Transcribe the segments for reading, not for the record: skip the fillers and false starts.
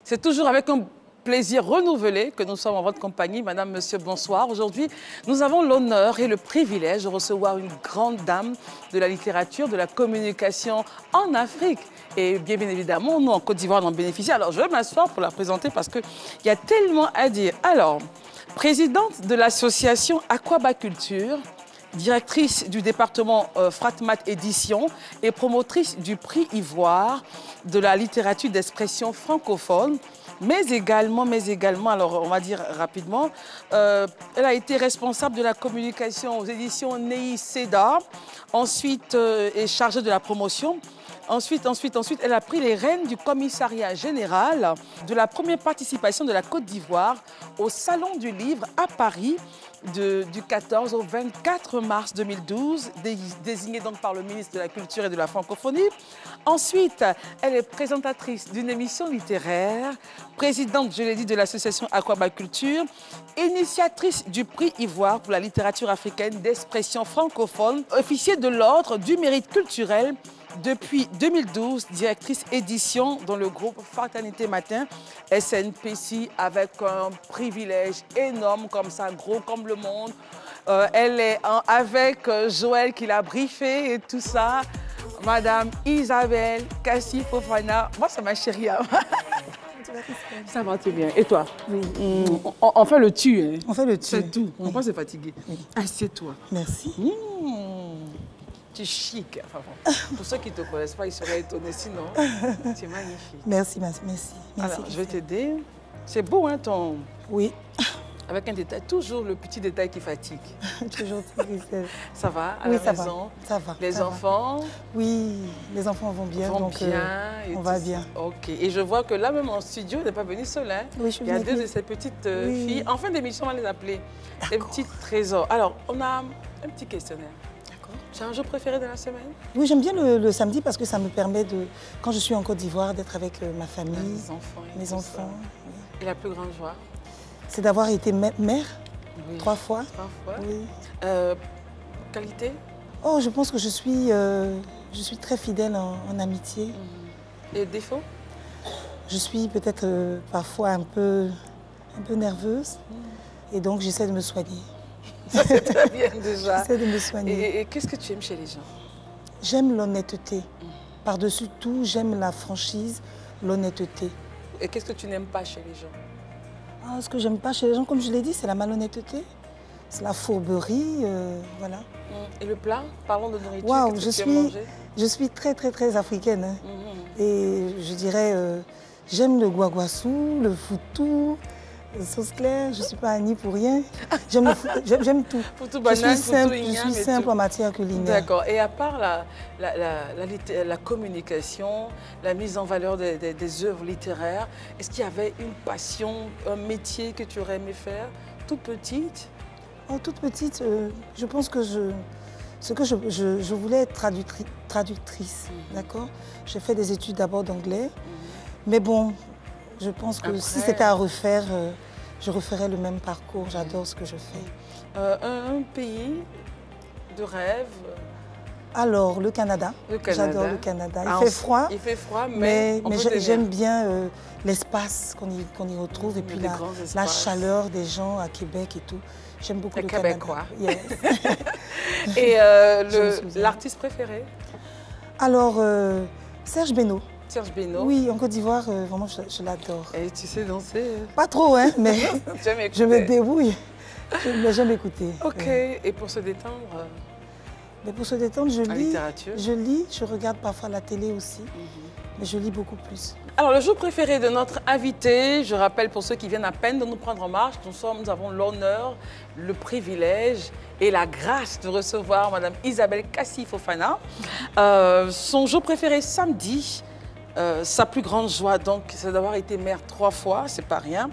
C'est toujours avec un plaisir renouvelé que nous sommes en votre compagnie. Madame, monsieur, bonsoir. Aujourd'hui, nous avons l'honneur et le privilège de recevoir une grande dame de la littérature, de la communication en Afrique. Et bien évidemment, nous, en Côte d'Ivoire, on en bénéficie. Alors, je vais m'asseoir pour la présenter parce qu'il y a tellement à dire. Alors, présidente de l'association Aquabaculture, directrice du département Fratmat Édition et promotrice du prix Ivoire de la littérature d'expression francophone, mais également, alors on va dire rapidement, elle a été responsable de la communication aux éditions Nei Seda, ensuite est chargée de la promotion. Ensuite, elle a pris les rênes du commissariat général de la première participation de la Côte d'Ivoire au Salon du Livre à Paris du 14 au 24 mars 2012, désignée donc par le ministre de la Culture et de la Francophonie. Ensuite, elle est présentatrice d'une émission littéraire, présidente, je l'ai dit, de l'association Aquabaculture, initiatrice du prix Ivoire pour la littérature africaine d'expression francophone, officier de l'ordre du mérite culturel. Depuis 2012, directrice édition dans le groupe Fraternité Matin, SNPC, avec un privilège énorme comme ça, gros comme le monde. Elle est avec Joël qui l'a briefé et tout ça. Madame Isabelle Kassi Fofana. Moi, c'est ma chérie. Hein. Ça va, très bien. Et toi? Oui. On fait le tu. Hein. On fait le tu. C'est tout. Oui. On c'est fatigué. Oui. Assieds-toi. Merci. Tu es chic. Enfin, bon, pour ceux qui ne te connaissent pas, ils seraient étonnés. Sinon, tu es magnifique. Merci, merci. Alors, je vais t'aider. C'est beau, hein, ton... Oui. Avec un détail, toujours le petit détail qui fatigue. Toujours Christelle. Ça va à Oui, la ça maison? Ça va. Les ça enfants? Va. Oui, les enfants vont bien. Donc, on va bien. Ok. Et je vois que là, même en studio, tu n'es pas venue seule. Hein? Oui, je suis Il y a venue. deux de ces petites filles. En fin d'émission, on va les appeler les petites trésors. Alors, on a un petit questionnaire. Tu as un jour préféré de la semaine? Oui, j'aime bien le samedi parce que ça me permet, quand je suis en Côte d'Ivoire, d'être avec ma famille, mes enfants. Oui. Et la plus grande joie? C'est d'avoir été mère, oui. 3 fois. 3 fois? Oui. Qualité? Oh, je pense que je suis très fidèle en amitié. Et défaut? Je suis peut-être parfois un peu nerveuse et donc j'essaie de me soigner. Ça, c'est très bien déjà. J'essaie de me soigner. Et qu'est-ce que tu aimes chez les gens? J'aime l'honnêteté. Par-dessus tout, j'aime la franchise, l'honnêteté. Et qu'est-ce que tu n'aimes pas chez les gens? Ah, ce que j'aime pas chez les gens, comme je l'ai dit, c'est la malhonnêteté, c'est la fourberie, voilà. Et le plat? Parlons de nourriture. Waouh, je suis très africaine. Hein. Et je dirais, j'aime le guaguassou, le foutou, la sauce claire, je ne suis pas Annie pour rien. J'aime tout. Foutou banane, je suis simple en matière culinaire. D'accord. Et à part la communication, la mise en valeur des œuvres littéraires, est-ce qu'il y avait une passion, un métier que tu aurais aimé faire, toute petite? Oh, toute petite, je pense que je voulais être traductrice, d'accord? J'ai fait des études d'abord d'anglais, mais bon, je pense que si c'était à refaire, je referais le même parcours. J'adore ce que je fais. Un pays de rêve? Alors, le Canada. J'adore le Canada. Il fait froid. Il fait froid, mais j'aime bien l'espace qu'on y retrouve et puis la chaleur des gens à Québec et tout. J'aime beaucoup le Québécois. Canada. Yes. Et l'artiste préféré? Alors, Serge Beno. Serge Beno? Oui, en Côte d'Ivoire, vraiment, je l'adore. Et tu sais danser? Pas trop, hein, mais je me débrouille. J'aime écouter. Ok, ouais. Et pour se détendre? Mais pour se détendre, je lis, je regarde parfois la télé aussi, mais je lis beaucoup plus. Alors, le jour préféré de notre invité, je rappelle pour ceux qui viennent à peine de nous prendre en marche, nous avons l'honneur, le privilège et la grâce de recevoir Madame Isabelle Kassi Fofana. Son jour préféré, samedi. Sa plus grande joie, donc, c'est d'avoir été mère 3 fois, c'est pas rien.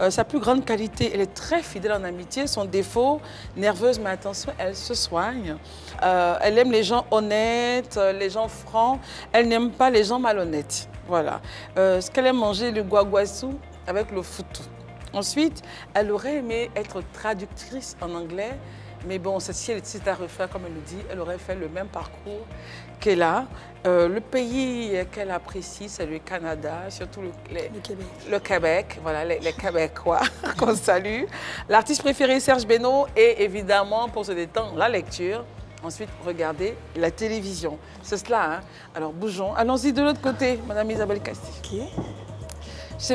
Sa plus grande qualité, elle est très fidèle en amitié. Son défaut, nerveuse, mais attention, elle se soigne. Elle aime les gens honnêtes, les gens francs. Elle n'aime pas les gens malhonnêtes. Voilà. Ce qu'elle aime manger, le guaguassou avec le foutou. Ensuite, elle aurait aimé être traductrice en anglais, Mais bon, si elle était à refaire, comme elle le dit, elle aurait fait le même parcours qu'elle a. Le pays qu'elle apprécie, c'est le Canada, surtout Le Québec. Le Québec, voilà, les Québécois qu'on salue. L'artiste préféré, Serge Benoît, et évidemment, pour se détendre, la lecture. Ensuite, regardez la télévision. C'est cela, hein? Alors, bougeons. Allons-y de l'autre côté, Madame Isabelle Casti. Ok.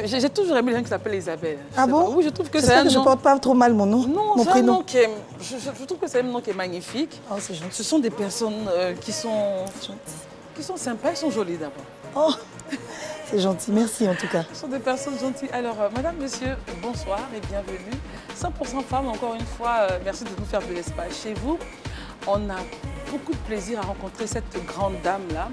J'ai toujours aimé les gens qui s'appellent Isabelle. Ah bon? Oui, je trouve que c'est J'espère un que je nom... ne porte pas trop mal mon nom, Non, mon c'est un prénom. nom qui est... Je trouve que c'est un nom qui est magnifique. Oh, c'est gentil. Ce sont des personnes qui sont sympas, elles sont jolies d'abord. Oh, c'est gentil. Merci en tout cas. Ce sont des personnes gentilles. Alors, madame, monsieur, bonsoir et bienvenue. 100% femmes, encore une fois, merci de nous faire de l'espace chez vous. On a beaucoup de plaisir à rencontrer cette grande dame-là,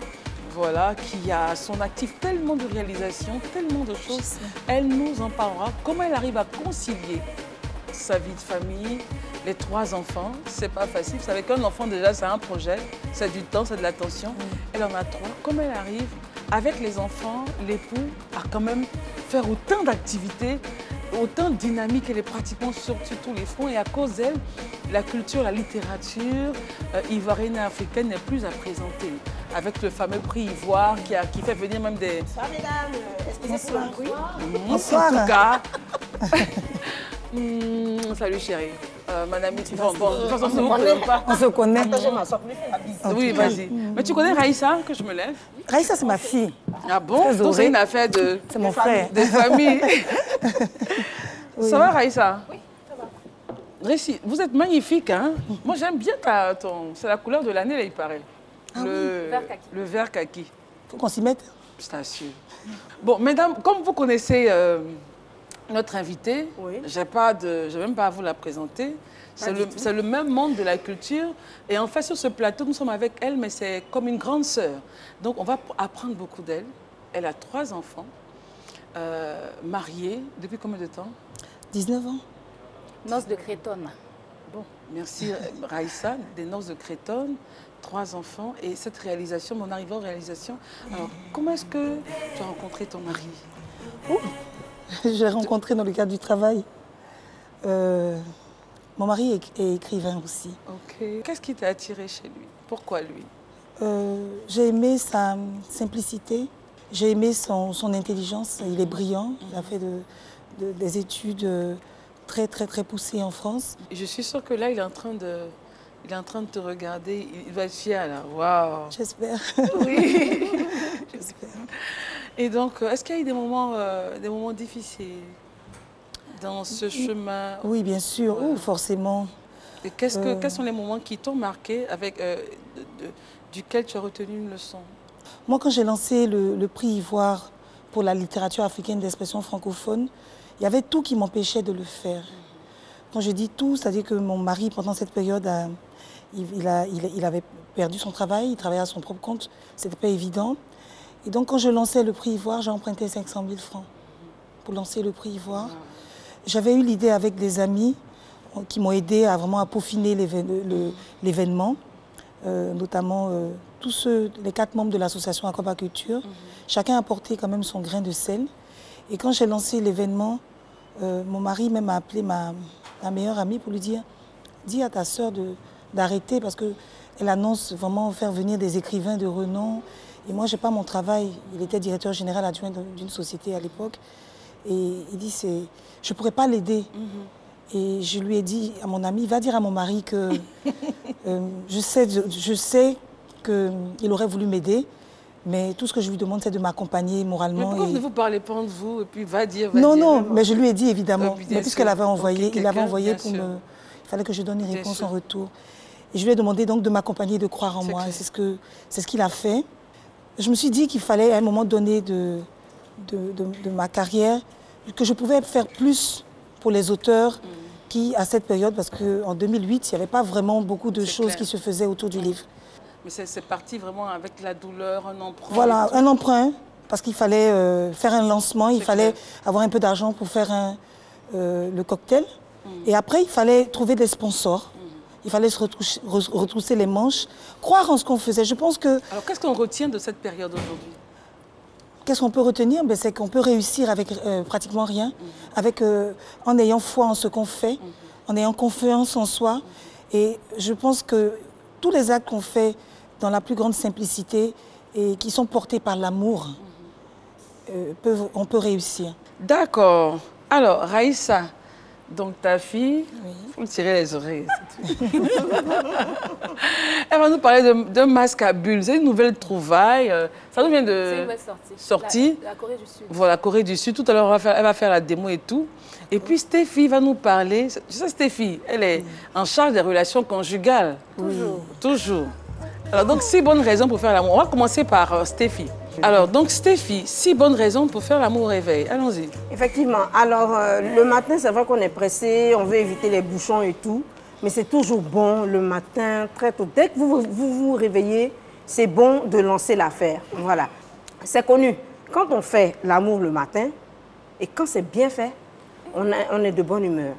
voilà, qui a à son actif tellement de réalisations, tellement de choses. Elle nous en parlera. Comment elle arrive à concilier sa vie de famille, les 3 enfants, c'est pas facile. Vous savez qu'un enfant, déjà, c'est un projet, c'est du temps, c'est de l'attention. Elle en a 3. Comment elle arrive, avec les enfants, l'époux, à quand même faire autant d'activités, autant de dynamique, elle est pratiquement sur tous les fronts. Et à cause d'elle, la culture, la littérature ivoirienne et africaine n'est plus à présenter. Avec le fameux prix Ivoire qui fait venir même des... Bonsoir mesdames, excusez pour le bruit. Bonsoir. En tout cas... salut chérie. Madame, de toute façon, c'est vous que pas. On se connaît. Je m'assois plus, fais la bise. Oui, vas-y. Mais tu connais Raïssa, que je me lève? Raïssa, c'est ma fille. Ah bon? Très Donc c'est horrible. une affaire de... C'est mon frère. Des familles. Oui. Ça va, Raïssa? Oui, ça va. Récit, vous êtes magnifique, hein? Moi, j'aime bien ton... C'est la couleur de l'année, là, il paraît. Vert kaki. Le vert kaki. Faut qu'on s'y mette. Je t'assure. Bon, mesdames, comme vous connaissez notre invitée, Oui. je n'ai même pas à vous la présenter. C'est le même monde de la culture. Et en fait, sur ce plateau, nous sommes avec elle, mais c'est comme une grande sœur. Donc, on va apprendre beaucoup d'elle. Elle a 3 enfants, mariée. Depuis combien de temps? 19 ans. Noces de Crétonne. Bon, merci Raïssa, des Noces de Crétonne, 3 enfants. Et cette réalisation, mon arrivée en réalisation. Alors, comment est-ce que tu as rencontré ton mari? Je l'ai rencontré dans le cadre du travail. Mon mari est écrivain aussi. Ok. Qu'est-ce qui t'a attiré chez lui? Pourquoi lui? J'ai aimé sa simplicité, j'ai aimé son intelligence. Il est brillant, il a fait des études très poussées en France. Je suis sûre que là, il est en train de te regarder. Il va être fier, là. Waouh! J'espère. Oui! J'espère. Et donc, est-ce qu'il y a eu des moments difficiles dans ce chemin? Oui, bien sûr, Ouais. forcément. Et quels sont les moments qui t'ont marqué, duquel tu as retenu une leçon? Moi, quand j'ai lancé le prix Ivoire pour la littérature africaine d'expression francophone, il y avait tout qui m'empêchait de le faire. Quand je dis tout, c'est-à-dire que mon mari, pendant cette période, il avait perdu son travail, il travaillait à son propre compte, c'était pas évident. Et donc, quand je lançais le prix Ivoire, j'ai emprunté 500 000 francs pour lancer le prix Ivoire. J'avais eu l'idée avec des amis qui m'ont aidé à peaufiner l'événement, notamment tous les 4 membres de l'association Aquaculture. Chacun a apporté quand même son grain de sel. Et quand j'ai lancé l'événement, mon mari même a appelé ma meilleure amie pour lui dire « Dis à ta sœur d'arrêter parce qu'elle annonce vraiment faire venir des écrivains de renom. Et moi, je n'ai pas mon travail. » Il était directeur général adjoint d'une société à l'époque. Et il dit « Je ne pourrais pas l'aider. » Et je lui ai dit à mon ami, va dire à mon mari que je sais qu'il aurait voulu m'aider, mais tout ce que je lui demande, c'est de m'accompagner moralement. Mais pourquoi ne vous parlez pas entre vous et puis va dire. Non, mais je lui ai dit évidemment. Bien Mais puisqu'elle sûr. avait envoyé, Ok, il avait envoyé quelqu'un, pour bien me. Il fallait que je donne une Bien réponse sûr. en retour. Et je lui ai demandé donc de m'accompagner, de croire en C'est moi. clair. Et c'est ce qu'il a fait. Je me suis dit qu'il fallait à un moment donné de ma carrière, que je pouvais faire plus pour les auteurs qui, à cette période, parce qu'en 2008, il n'y avait pas vraiment beaucoup de C'est choses clair. qui se faisaient autour du livre. Mais c'est parti vraiment avec la douleur, un emprunt. Voilà, et tout. un emprunt, parce qu'il fallait faire un lancement, il C'est fallait clair. avoir un peu d'argent pour faire le cocktail. Et après, il fallait trouver des sponsors. Il fallait se retrousser les manches, croire en ce qu'on faisait. Je pense que Alors, qu'est-ce qu'on retient de cette période aujourd'hui? qu'est-ce qu'on peut retenir? Ben, c'est qu'on peut réussir avec pratiquement rien, en ayant foi en ce qu'on fait, en ayant confiance en soi Et je pense que tous les actes qu'on fait dans la plus grande simplicité et qui sont portés par l'amour, on peut réussir. D'accord. Alors, Raïssa, donc ta fille, il faut lui tirer les oreilles. Elle va nous parler d'un masque à bulles. C'est une nouvelle trouvaille. Ça nous vient de... C'est une nouvelle sortie. La Corée du Sud. Voilà, Corée du Sud. Tout à l'heure, elle va faire la démo et tout. Et puis Stéphie va nous parler. Tu sais, Stéphie, elle est en charge des relations conjugales. Toujours. Toujours. Alors, donc, 6 bonnes raisons pour faire l'amour. On va commencer par Stéphie. Alors, donc, Stéphie, 6 bonnes raisons pour faire l'amour au réveil. Allons-y. Effectivement. Alors, le matin, c'est vrai qu'on est pressé, on veut éviter les bouchons et tout. Mais c'est toujours bon le matin, très tôt. Dès que vous réveillez, c'est bon de lancer l'affaire. Voilà. C'est connu. Quand on fait l'amour le matin, et quand c'est bien fait, on est de bonne humeur.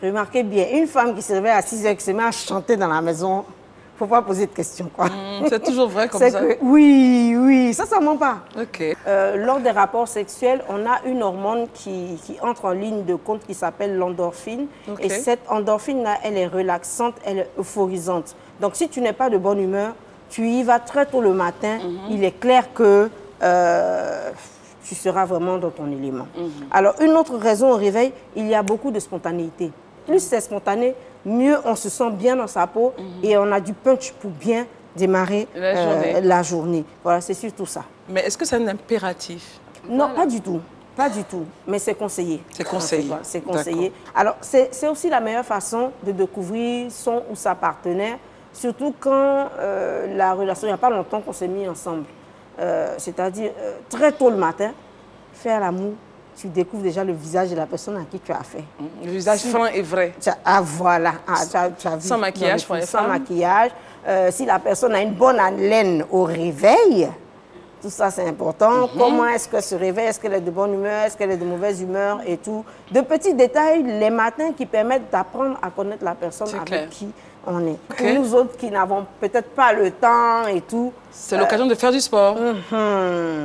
Remarquez bien, une femme qui se réveille à 6 heures, qui se met à chanter dans la maison, il ne faut pas poser de questions, quoi. C'est toujours vrai comme ça? Oui, ça ne ment pas. OK. Lors des rapports sexuels, on a une hormone qui entre en ligne de compte qui s'appelle l'endorphine. OK. Et cette endorphine-là, elle est relaxante, elle est euphorisante. Donc, si tu n'es pas de bonne humeur, tu y vas très tôt le matin, il est clair que tu seras vraiment dans ton élément. Alors, une autre raison au réveil, il y a beaucoup de spontanéité. Plus c'est spontané, mieux on se sent bien dans sa peau et on a du punch pour bien démarrer la journée. Voilà, c'est surtout ça. Mais est-ce que c'est un impératif? Non, pas du tout. Pas du tout, mais c'est conseillé. C'est conseillé. C'est conseillé. Alors, c'est aussi la meilleure façon de découvrir son ou sa partenaire, surtout quand la relation, il n'y a pas longtemps qu'on s'est mis ensemble. C'est-à-dire, très tôt le matin, faire l'amour, tu découvres déjà le visage de la personne à qui tu as fait. Le visage franc et vrai. Ah, voilà. Tu as vu Sans maquillage pour les femmes. Sans maquillage. Si la personne a une bonne haleine au réveil, tout ça, c'est important. Comment est-ce qu'elle se réveille? Est-ce qu'elle est de bonne humeur? Est-ce qu'elle est de mauvaise humeur? Et tout. De petits détails, les matins qui permettent d'apprendre à connaître la personne avec qui on est. Okay. Pour nous autres qui n'avons peut-être pas le temps et tout. C'est l'occasion de faire du sport.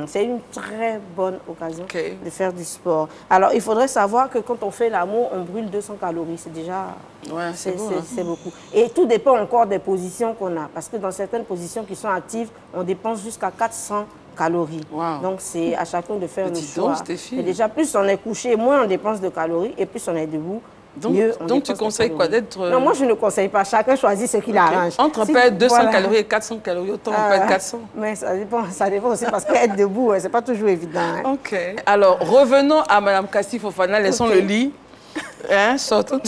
C'est une très bonne occasion de faire du sport. Alors, il faudrait savoir que quand on fait l'amour, on brûle 200 calories. C'est déjà... Ouais, c'est beaucoup. Et tout dépend encore des positions qu'on a. Parce que dans certaines positions qui sont actives, on dépense jusqu'à 400 calories. Wow. Donc, c'est à chacun de faire le choix. Stéphie. Et déjà, plus on est couché, moins on dépense de calories. Et plus on est debout, mieux on donc tu conseilles quoi d'être... Non, moi, je ne conseille pas. Chacun choisit ce qu'il arrange. Entre perdre 200 calories et 400 calories, autant on perd 400. Mais ça dépend aussi parce qu'être debout, c'est pas toujours évident. Hein. OK. Alors, revenons à Mme Kassi Fofana. Laissons le lit. Hein, sortons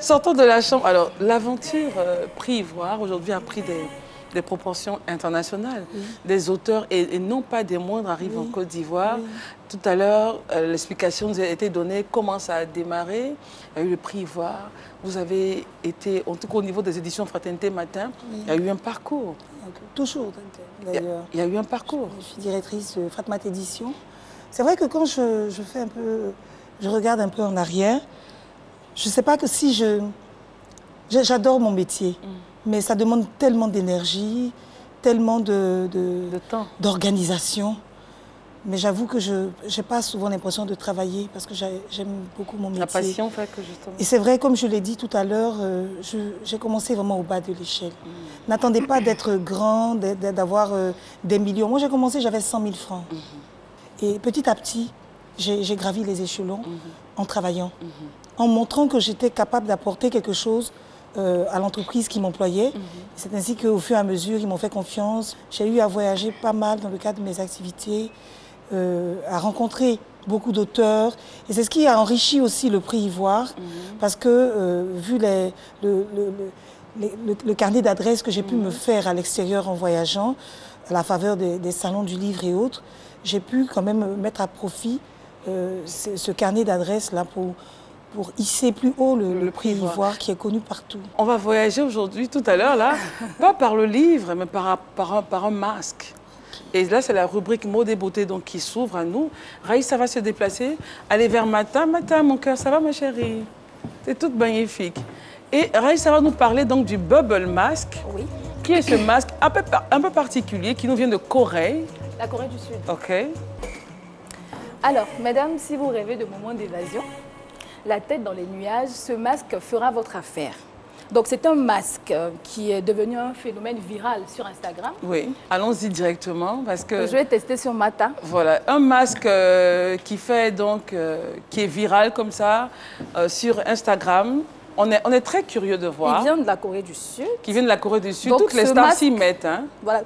sortons de la chambre. Alors, l'aventure Prix Ivoire, aujourd'hui, a pris des proportions internationales. Des auteurs, et non pas des moindres, arrivent en Côte d'Ivoire. Tout à l'heure, l'explication nous a été donnée, comment ça a démarré. Il y a eu le Prix Ivoire. Vous avez été, en tout cas au niveau des éditions Fraternité Matin, il y a eu un parcours. Toujours, d'ailleurs. Il y a eu un parcours. Je suis directrice de Fratmat Édition. C'est vrai que quand je fais un peu, je regarde un peu en arrière, je ne sais pas que si j'adore mon métier, mais ça demande tellement d'énergie, tellement de temps, d'organisation. Mais j'avoue que je n'ai pas souvent l'impression de travailler parce que j'aime beaucoup mon métier. La passion fait que justement... Et c'est vrai, comme je l'ai dit tout à l'heure, j'ai commencé vraiment au bas de l'échelle. N'attendez pas d'être grand, d'avoir des millions. Moi, j'ai commencé, j'avais 100 000 francs. Et petit à petit, j'ai gravi les échelons en travaillant, en montrant que j'étais capable d'apporter quelque chose à l'entreprise qui m'employait. C'est ainsi qu'au fur et à mesure, ils m'ont fait confiance. J'ai eu à voyager pas mal dans le cadre de mes activités, à rencontrer beaucoup d'auteurs. Et c'est ce qui a enrichi aussi le Prix Ivoire, parce que vu le carnet d'adresses que j'ai pu me faire à l'extérieur en voyageant, à la faveur des salons du livre et autres, j'ai pu quand même mettre à profit ce carnet d'adresses-là pour hisser plus haut le Prix Ivoire qui est connu partout. On va voyager aujourd'hui, tout à l'heure, là, pas par le livre, mais par un masque. Et là, c'est la rubrique mode et beauté donc, qui s'ouvre à nous. Raïssa va se déplacer, aller vers Mata. Mata, mon cœur, ça va, ma chérie? C'est toute magnifique. Et Raïssa va nous parler donc du Bubble Mask. Oui. Qui est ce masque un peu particulier qui nous vient de Corée. La Corée du Sud. OK. Alors, mesdames, si vous rêvez de moments d'évasion, la tête dans les nuages, ce masque fera votre affaire. Donc, c'est un masque qui est devenu un phénomène viral sur Instagram. Oui, allons-y directement parce que... Je vais tester sur Mata. Voilà, un masque qui fait donc, qui est viral comme ça sur Instagram. On est très curieux de voir. Il vient de la Corée du Sud. Qui vient de la Corée du Sud. Donc, toutes les stars s'y mettent. Hein. Voilà.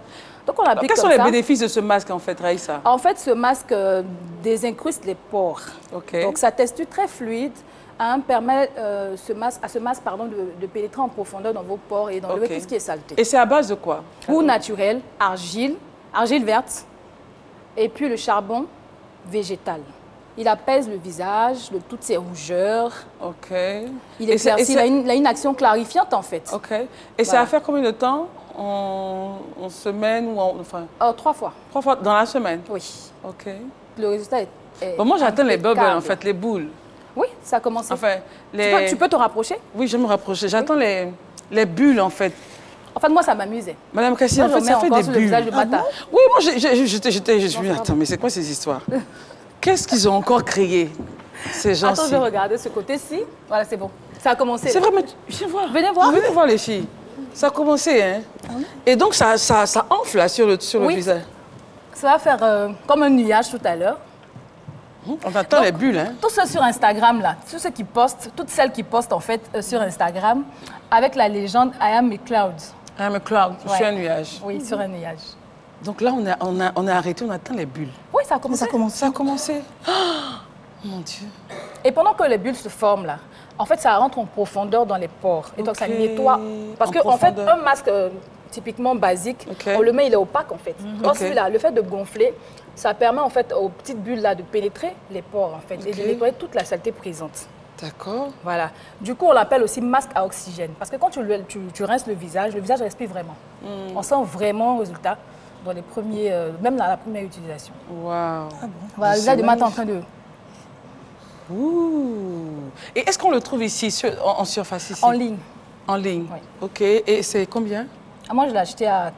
Donc, on l'applique quels sont comme les ça. bénéfices de ce masque en fait, Raïssa? En fait, ce masque désincruste les pores. Okay. Donc, sa texture très fluide permet à ce masque de pénétrer en profondeur dans vos pores et d'enlever tout ce qui est saleté. Et c'est à base de quoi? Poudre naturelle, argile verte et puis le charbon végétal. Il apaise le visage de toutes ces rougeurs. Ok. Il éclaircit, il a une action clarifiante en fait. Ok. Et c'est à faire combien de temps? En semaine ou enfin... 3 fois. 3 fois dans la semaine? Oui. Ok. Le résultat est bon, moi j'attends les bubbles en fait, les boules. Oui, ça a commencé. Enfin, tu peux te rapprocher? Oui, je vais me rapprocher. J'attends les bulles, en fait. En fait, moi, ça m'amusait. Madame Cassie, en fait, ça fait des bulles. De Mata. Oui, moi, je suis... Attends, mais c'est quoi ces histoires? Qu'est-ce qu'ils ont encore créé, ces gens-ci? Attends, je vais regarder ce côté-ci. Voilà, c'est bon. Ça a commencé. C'est vrai, mais viens voir. Venez voir. Venez voir, les filles. Ça a commencé, hein? Et donc, ça enfle, là, sur le visage. Ça va faire comme un nuage tout à l'heure. On attend les bulles, hein? Tous ceux sur Instagram, là, tous ceux qui postent, toutes celles qui postent, en fait, sur Instagram, avec la légende I am a cloud. I am a cloud, je suis un nuage. Oui, sur un nuage. Donc là, on est arrêté, on attend les bulles. Oui, ça a commencé. Ça a commencé. Oh, mon Dieu. Et pendant que les bulles se forment, là, en fait, ça rentre en profondeur dans les pores. Et donc, ça nettoie. Parce qu'en fait, un masque typiquement basique, on le met, il est opaque, en fait. Or, celui-là, le fait de gonfler, ça permet, en fait, aux petites bulles, là, de pénétrer les pores, en fait, et de nettoyer toute la saleté présente. D'accord. Voilà. Du coup, on l'appelle aussi masque à oxygène. Parce que quand tu rinces le visage respire vraiment. On sent vraiment le résultat dans les premiers, même dans la première utilisation. Waouh. Ah bon. Voilà, le visage de Mata en train de... Ouh. Et est-ce qu'on le trouve ici, en surface ici? En ligne. En ligne. Oui. Ok. Et c'est combien? Moi, je l'ai acheté à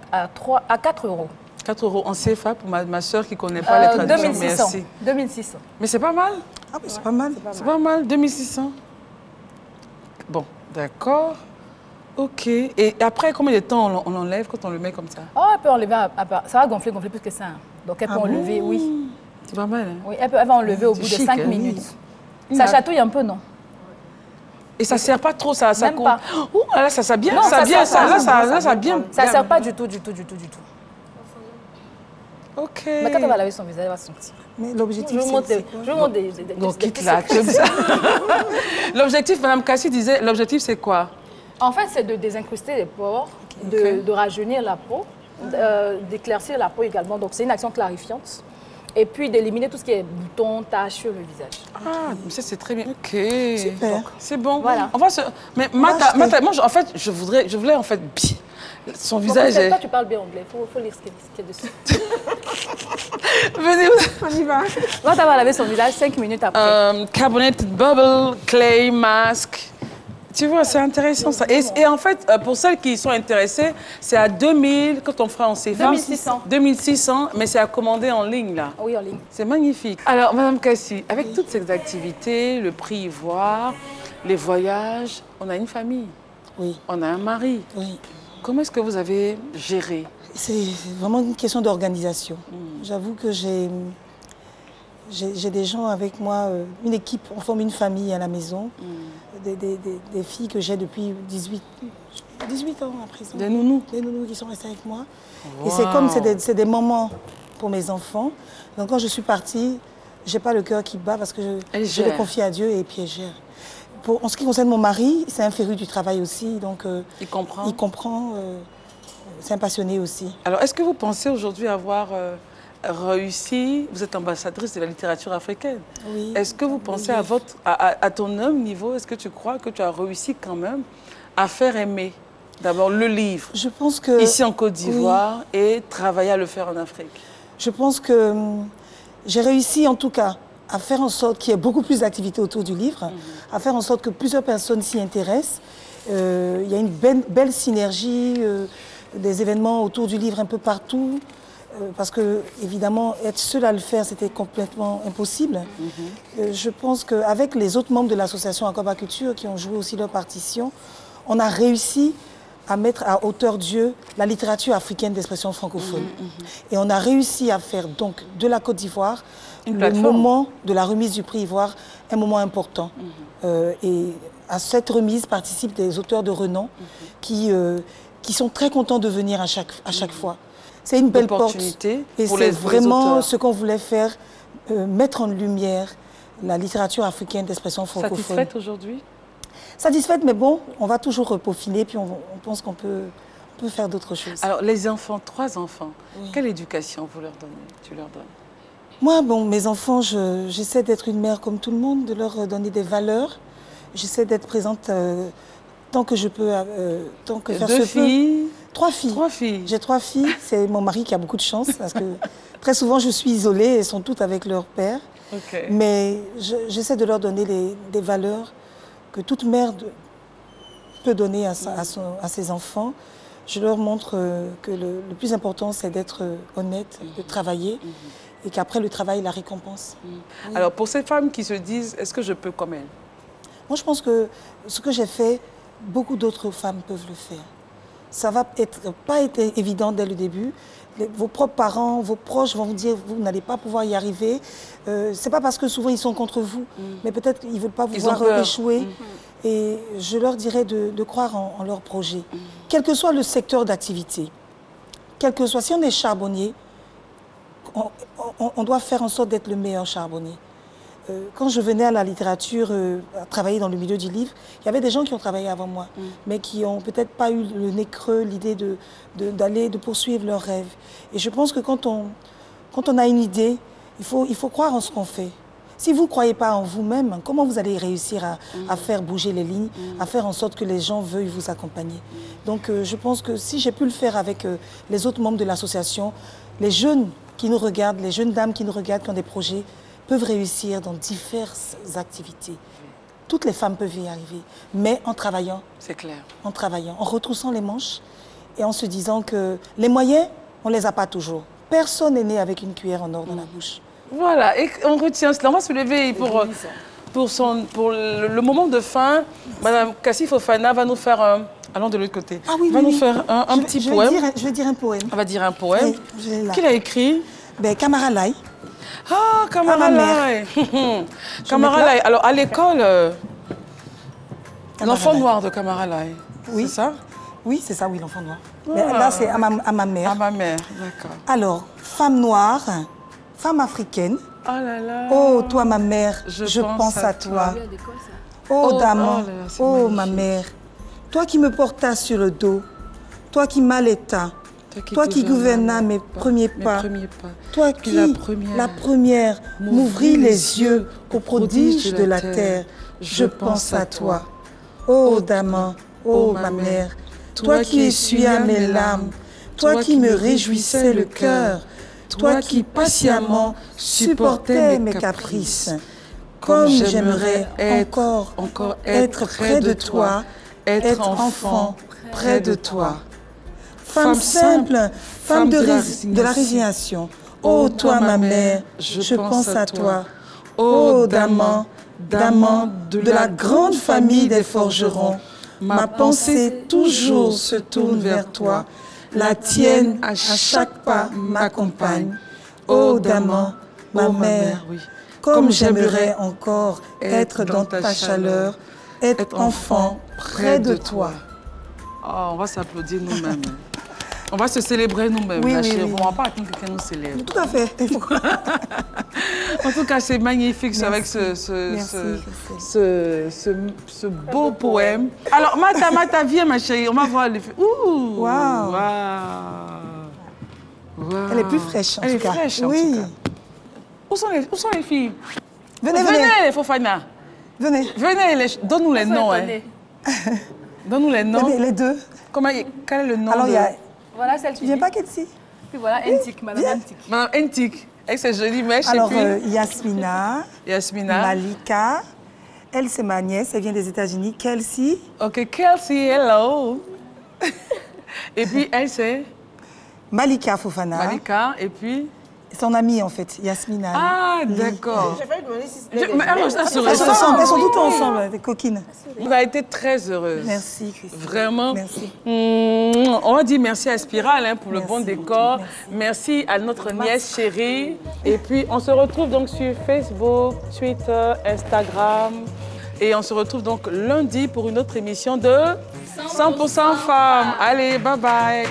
4 euros. 4 euros en CFA pour ma soeur qui ne connaît pas les traductions. 2600. Merci. 2600. Mais c'est pas mal? Ah, mais c'est pas mal. C'est pas mal, 2600. Bon, d'accord. Ok. Et après, combien de temps on l'enlève quand on le met comme ça? Oh, elle peut enlever, ça va gonfler plus que ça. Donc, elle peut enlever, oui. C'est pas mal, hein? Oui, elle va enlever au bout de 5 minutes. Ça chatouille un peu, non? Et ça ne sert pas trop, ça Même pas. Ouh, là, ça bien, non, ça bien, ça bien. Ça ne sert pas du tout. Ok. Mais quand elle va laver son visage, elle va se sentir. Mais l'objectif, c'est quoi? Je vous montre des donc, quitte là, comme ça. L'objectif, Mme Cassie disait, l'objectif, c'est quoi? En fait, c'est de désincruster les pores, de rajeunir la peau, d'éclaircir la peau également. Donc, c'est une action clarifiante. Et puis d'éliminer tout ce qui est boutons, taches sur le visage. Ah, mais ça c'est très bien. Ok. Super. C'est bon. Voilà. On va se... Mais Mata, moi en fait, je voulais en fait son visage. Toi, tu parles bien anglais. Faut lire ce qu'il y a dessus. Venez, On y va. Mata va laver son visage 5 minutes après. Carbonated bubble, clay mask. Tu vois, c'est intéressant ça. Et en fait, pour celles qui sont intéressées, c'est à 2000, quand on fera en CFA. 2600. 2600, mais c'est à commander en ligne, là. Oui, en ligne. C'est magnifique. Alors, Madame Cassie, avec toutes ces activités, le prix ivoire, les voyages, on a une famille. Oui. On a un mari. Oui. Comment est-ce que vous avez géré? C'est vraiment une question d'organisation. J'avoue que j'ai des gens avec moi, une équipe, on forme une famille à la maison. Des filles que j'ai depuis 18 ans à présent. Des nounous? Des nounous qui sont restés avec moi. Wow. Et c'est comme, c'est des moments pour mes enfants. Donc quand je suis partie, je n'ai pas le cœur qui bat parce que je les confie à Dieu et puis elle gère. En ce qui concerne mon mari, c'est un féru du travail aussi. Donc il comprend. Il comprend. C'est un passionné aussi. Alors, est-ce que vous pensez aujourd'hui avoir réussi? Vous êtes ambassadrice de la littérature africaine. Oui. Est-ce que vous pensez à ton humble niveau, est-ce que tu crois que tu as réussi quand même à faire aimer d'abord le livre je pense que, ici en Côte d'Ivoire et travailler à le faire en Afrique? Je pense que j'ai réussi en tout cas à faire en sorte qu'il y ait beaucoup plus d'activités autour du livre, à faire en sorte que plusieurs personnes s'y intéressent. Il y a une belle synergie, des événements autour du livre un peu partout. parce que, évidemment, être seule à le faire, c'était complètement impossible. Je pense qu'avec les autres membres de l'association Aquabaculture qui ont joué aussi leur partition, on a réussi à mettre à hauteur d'yeux la littérature africaine d'expression francophone. Et on a réussi à faire donc de la Côte d'Ivoire le moment de la remise du prix Ivoire, un moment important. Et à cette remise participent des auteurs de renom qui sont très contents de venir à chaque fois. C'est une belle porte et c'est vraiment ce qu'on voulait faire, mettre en lumière la littérature africaine d'expression francophone. Satisfaite aujourd'hui? Satisfaite, mais bon, on va toujours peaufiner, puis on pense qu'on peut faire d'autres choses. Alors, les enfants, 3 enfants, quelle éducation tu leur donnes? Moi, bon, mes enfants, j'essaie d'être une mère comme tout le monde, de leur donner des valeurs. J'essaie d'être présente tant que je peux, tant que faire se peut. 2 filles? 3 filles. 3 filles. J'ai 3 filles. C'est mon mari qui a beaucoup de chance parce que très souvent je suis isolée et elles sont toutes avec leur père. Mais j'essaie de leur donner des valeurs que toute mère peut donner à ses enfants. Je leur montre que le plus important, c'est d'être honnête, de travailler et qu'après le travail, la récompense. Alors, pour ces femmes qui se disent, est-ce que je peux comme elles? Moi, je pense que ce que j'ai fait, beaucoup d'autres femmes peuvent le faire. Ça ne va pas être évident dès le début. Vos propres parents, vos proches vont vous dire vous n'allez pas pouvoir y arriver. Ce n'est pas parce que souvent ils sont contre vous, mais peut-être qu'ils ne veulent pas vous voir échouer. Et je leur dirais de croire en leur projet. Quel que soit le secteur d'activité, quel que soit, si on est charbonnier, on doit faire en sorte d'être le meilleur charbonnier. Quand je venais à la littérature, à travailler dans le milieu du livre, il y avait des gens qui ont travaillé avant moi, mais qui n'ont peut-être pas eu le nez creux, l'idée de poursuivre leurs rêves. Et je pense que quand on a une idée, il faut croire en ce qu'on fait. Si vous ne croyez pas en vous-même, comment vous allez réussir à faire bouger les lignes, à faire en sorte que les gens veuillent vous accompagner? Donc je pense que si j'ai pu le faire avec les autres membres de l'association, les jeunes qui nous regardent, les jeunes dames qui nous regardent, qui ont des projets, peuvent réussir dans diverses activités. Toutes les femmes peuvent y arriver, mais en travaillant. C'est clair. En travaillant, en retroussant les manches et en se disant que les moyens, on ne les a pas toujours. Personne n'est né avec une cuillère en or dans la bouche. Voilà, et on retient cela. On va se lever pour le moment de fin. Madame Kassi Fofana va nous faire allons de l'autre côté. Ah oui, va nous faire un petit poème. Je vais dire un poème. On va dire un poème. Oui, qui l'a écrit? Camara Lai. Ah, Camara Lai. Camara Lai. Alors, à l'école, l'enfant noir de Camara Lai. Oui. C'est ça? Oui, c'est ça, oui, l'enfant noir. Mais là, c'est à ma mère. À ma mère, d'accord. Alors, femme noire, femme africaine. Oh là là. Oh, toi, ma mère, je pense à toi. Oh, Daman, oh, ma mère. Toi qui me portas sur le dos, toi qui m'allaitas, toi qui gouvernas mes premiers pas, toi qui, la première, m'ouvris les yeux aux prodiges de la terre, je pense à toi. Oh, Daman, oh, ma mère, toi qui essuyas mes larmes, toi qui me réjouissais le cœur, toi qui patiemment supportais mes caprices, comme j'aimerais encore être près de toi, être enfant près de toi. Femme simple, femme de la résignation, ô toi ma mère, je pense à toi. Ô Daman, Daman de la grande famille des forgerons, ma pensée toujours se tourne vers toi, la tienne à chaque pas m'accompagne. Ô Daman, ma mère, comme j'aimerais encore être dans ta chaleur, être enfant près de toi. Oh, on va s'applaudir nous-mêmes. On va se célébrer nous-mêmes, oui, la chérie. Oui. On ne va pas attendre que quelqu'un nous célèbre. Tout à fait. En tout cas, c'est magnifique avec ce beau poème. Alors, Mata, viens ma chérie, on va voir les filles. Ouh! Waouh! Elle est plus fraîche en tout cas. Elle est fraîche en tout cas. Où sont les filles? Venez, les Fofana. Venez. Venez, donne-nous les noms. Donne-nous les noms. Les deux. Quel est le nom? Alors, il y a... Voilà celle qui viens pas, Ketsi. Puis voilà, Entik, Madame Entik. Madame Entik, avec ses jolies mèches. Alors, Yasmina, Malika. Elle, c'est ma nièce, elle vient des États-Unis. Kelsey. Ok, Kelsey, hello. Et puis, elle, c'est Malika Fofana. Malika, et puis son amie, en fait, Yasmina. Ah, d'accord. J'ai failli demander si c'était Elles sont toutes ensemble, des coquines. On a été très heureuse. Merci, Christine. Vraiment. Merci. On va dire merci à Spiral hein, pour le bon décor. Merci à notre nièce chérie. Et puis, on se retrouve donc sur Facebook, Twitter, Instagram. Et on se retrouve donc lundi pour une autre émission de 100% Femmes. Allez, bye bye.